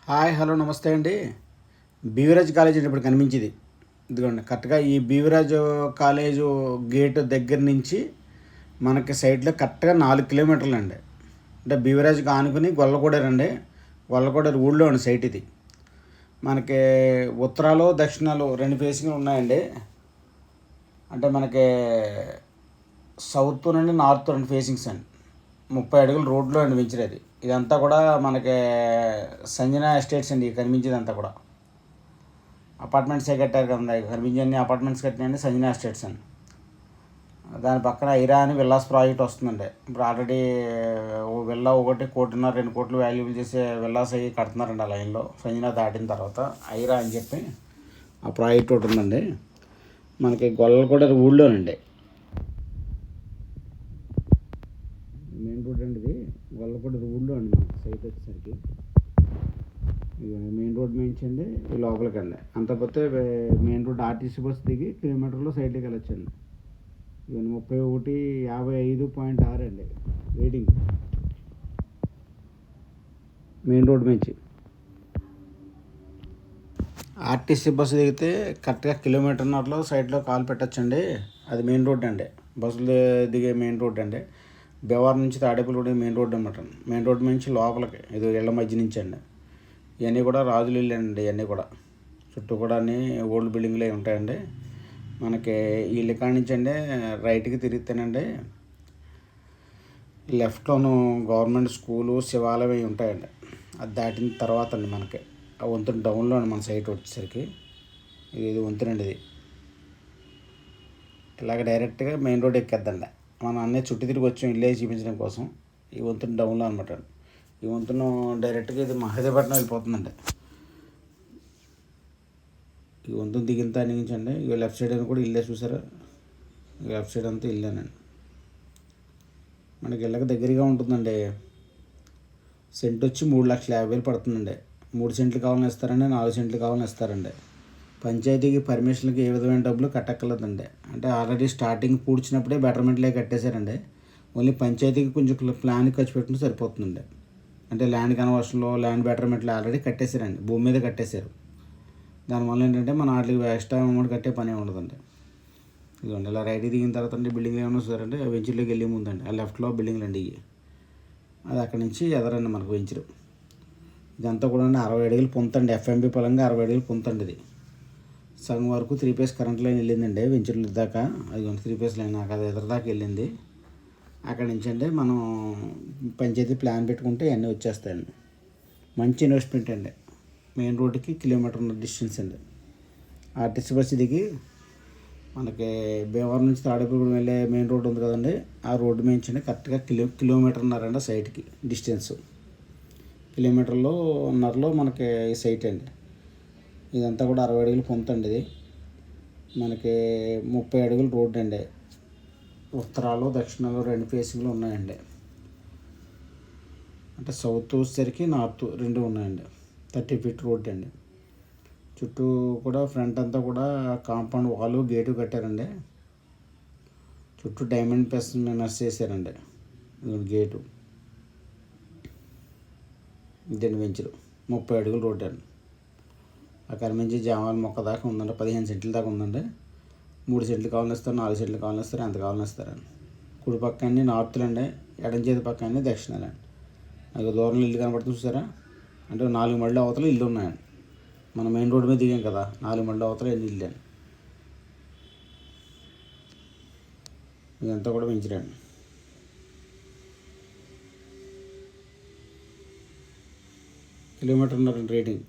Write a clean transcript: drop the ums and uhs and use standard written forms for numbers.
Hi hello నమస్తే అండి. Beverage college ఇప్పుడు కనిపించింది. ఇదిగోండి కరెక్ట్గా ఈ బీవరేజ్ కాలేజు గేటు దగ్గర నుంచి మనకి సైడ్లో కరెక్ట్గా 4 కిలోమీటర్లు అండి. అంటే బీవరేజ్కి ఆనుకుని గొల్లకోడేరు అండి. గొల్లకోడేరు ఊళ్ళో అండి సైట్ ఇది. మనకి ఉత్తరాలు దక్షిణాలు 2 ఫేసింగ్లు ఉన్నాయండి. అంటే మనకి సౌత్ నుండి నార్త్ 2 ఫేసింగ్స్ అండి. 30 అడుగులు రోడ్లో అండి వెంచరేది. ఇదంతా కూడా మనకి సంజనా ఎస్టేట్స్ అండి. కనిపించేదంతా కూడా అపార్ట్మెంట్సే కట్టారు కదా. కనిపించే అన్ని అపార్ట్మెంట్స్ కట్టినాయండి సంజనా ఎస్టేట్స్ అండి. దాని పక్కన ఐరా అని విల్లాస్ ప్రాజెక్ట్ వస్తుందండి. ఇప్పుడు ఆల్రెడీ ఓ విల్లా 1.5 2 కోట్లు వాల్యూబుల్ చేసే విల్లాస్ అవి కడుతున్నారండి ఆ లైన్లో. సంజనా దాటిన తర్వాత ఐరా అని చెప్పి ఆ ప్రాజెక్ట్ ఒకటి ఉందండి. మనకి గొల్లలు కూడా ఊళ్ళోనండి. మెయిన్ రోడ్ అండి ఇది. గొల్లపూడి ఊళ్ళో అండి మనకి సైట్ వచ్చేసరికి. మెయిన్ రోడ్ మేయించండి ఈ లోపలికి అండి. అంతపోతే మెయిన్ రోడ్ ఆర్టీసీ బస్ దిగి కిలోమీటర్లో సైట్కి వెళ్ళొచ్చండి. ఇవన్నీ 3155.6 అండి రీడింగ్. మెయిన్ రోడ్ నుంచి ఆర్టీసీ బస్సు దిగితే కరెక్ట్గా కిలోమీటర్న్నరలో సైడ్లో కాలు పెట్టచ్చండి. అది మెయిన్ రోడ్ అండి. బస్సులు దిగే మెయిన్ రోడ్ అండి. బెవార్ నుంచి తాడేపల్లి మెయిన్ రోడ్ అనమాట. మెయిన్ రోడ్ నుంచి లోపలికి ఇది ఇళ్ళ మధ్య నుంచి అండి. ఇవన్నీ కూడా రాజులు ఇల్లు అండి. ఇవన్నీ కూడా చుట్టూ కూడా అన్నీ ఓల్డ్ బిల్డింగ్లు అవి ఉంటాయండి. మనకి ఇల్లు కాడి నుంచి అండి రైట్కి తిరిగితేనండి లెఫ్ట్లోను గవర్నమెంట్ స్కూలు శివాలయం అవి ఉంటాయండి. అది దాటిన తర్వాత అండి మనకి ఆ వంతున డౌన్లో అండి మన సైట్ వచ్చేసరికి ఇది వంతునండి. ఇది ఇలాగ డైరెక్ట్గా మెయిన్ రోడ్ ఎక్కేద్దండి. మనం అన్నీ చుట్టూ తిరిగి వచ్చాం ఇల్లే చూపించడం కోసం. ఈ వంతున డౌన్లో అనమాట. ఈ వంతున డైరెక్ట్గా ఇది మహదేవపట్నం వెళ్ళిపోతుందండి. ఈ వంతున దిగిన తానించండి. ఇక లెఫ్ట్ సైడ్ అని కూడా ఇల్లే చూసారా. లెఫ్ట్ సైడ్ అంతా ఇల్లేనండి. మనకి ఇళ్ళకి దగ్గరగా ఉంటుందండి. సెంట్ వచ్చి 3,50,000 పడుతుందండి. 3 సెంట్లు కావాలని ఇస్తారండి, 4 సెంట్లు కావాలని ఇస్తారండి. పంచాయతీకి పర్మిషన్కి ఏ విధమైన డబ్బులు కట్టక్కర్లేదండి. అంటే ఆల్రెడీ స్టార్టింగ్ పూడ్చినప్పుడే బెటర్మెంట్లే కట్టేశారండి. ఓన్లీ పంచాయతీకి కొంచెం ప్లాన్ ఖర్చు పెట్టుకుంటే సరిపోతుందండి. అంటే ల్యాండ్ కన్వర్షన్లో ల్యాండ్ బెటర్మెంట్లో ఆల్రెడీ కట్టేశారండి. భూమి మీద కట్టేశారు. దానివల్ల ఏంటంటే మన వాటికి ఎక్స్ట్రా అమౌంట్ కట్టే పని ఉండదండి. ఇదిగోండి ఇలా రైట్కి దిగిన తర్వాత అండి బిల్డింగ్లు ఏమైనా వస్తారంటే వెంచర్లోకి వెళ్ళే ముందండి ఆ లెఫ్ట్లో బిల్డింగ్లు అండి ఇవి. అది అక్కడి నుంచి ఎదరండి మనకు వెంచరు. ఇదంతా కూడా అండి 60 అడుగులు పొంతండి. ఎఫ్ఎంబి పరంగా 60 అడుగులు పొంతండి. ఇది సగం వరకు 3 ఫేస్ కరెంట్ లైన్ వెళ్ళిందండి వెంచర్లు దాకా. అది 3 ఫేస్ లైన్ అది ఎదరదాకా వెళ్ళింది. అక్కడి నుంచి అంటే మనం పంచాయతీ ప్లాన్ పెట్టుకుంటే అన్నీ వచ్చేస్తాయండి. మంచి ఇన్వెస్ట్మెంట్ అండి. మెయిన్ రోడ్డుకి కిలోమీటర్ డిస్టెన్స్ అండి. ఆర్టీసీ బస్సు దిగి మనకి భీమవరం నుంచి తాడేపల్లి వెళ్ళే మెయిన్ రోడ్ ఉంది కదండి. ఆ రోడ్డు మీద కరెక్ట్గా కిలోమీటర్న్నర సైట్కి డిస్టెన్స్. కిలోమీటర్న్నరలో మనకి సైట్ అండి. ఇదంతా కూడా 60 అడుగులు పొంతండి. ఇది మనకి 30 అడుగులు రోడ్డు అండి. ఉత్తరాలు దక్షిణాలు 2 ఫేసింగ్లు ఉన్నాయండి. అంటే సౌత్ వచ్చేసరికి నార్త్ 2 ఉన్నాయండి. 30 ఫీట్ రోడ్ అండి. చుట్టూ కూడా ఫ్రంట్ అంతా కూడా కాంపౌండ్ వాలు గేటు కట్టారండి. చుట్టూ డైమండ్ ప్లస్ నర్స్ చేశారండి. గేటు ఇదండి వెంచరు. 30 అడుగులు రోడ్ అండి. అక్కడ నుంచి జామాల మొక్క దాకా ఉందండి. 15 సెంట్ల దాకా ఉందండి. 3 సెంట్లు కావాలని ఇస్తారు, 4 సెంట్లు కావాలని ఇస్తారు, ఎంత కావాలని ఇస్తారండి. కుడి పక్క అన్ని నార్త్లు అండి, ఎడం చేతి పక్క అన్ని దక్షిణాలండి. నాకు దూరంలో ఇల్లు కనబడుతుంది చూసారా. అంటే 4 మళ్ళీ అవతల ఇల్లు ఉన్నాయండి. మనం మెయిన్ రోడ్ మీద దిగాం కదా, 4 మళ్ళీ అవతల ఎన్ని ఇల్లు అండి. ఇదంతా కూడా పెంచరండి. కిలోమీటర్న్నర రేటింగ్.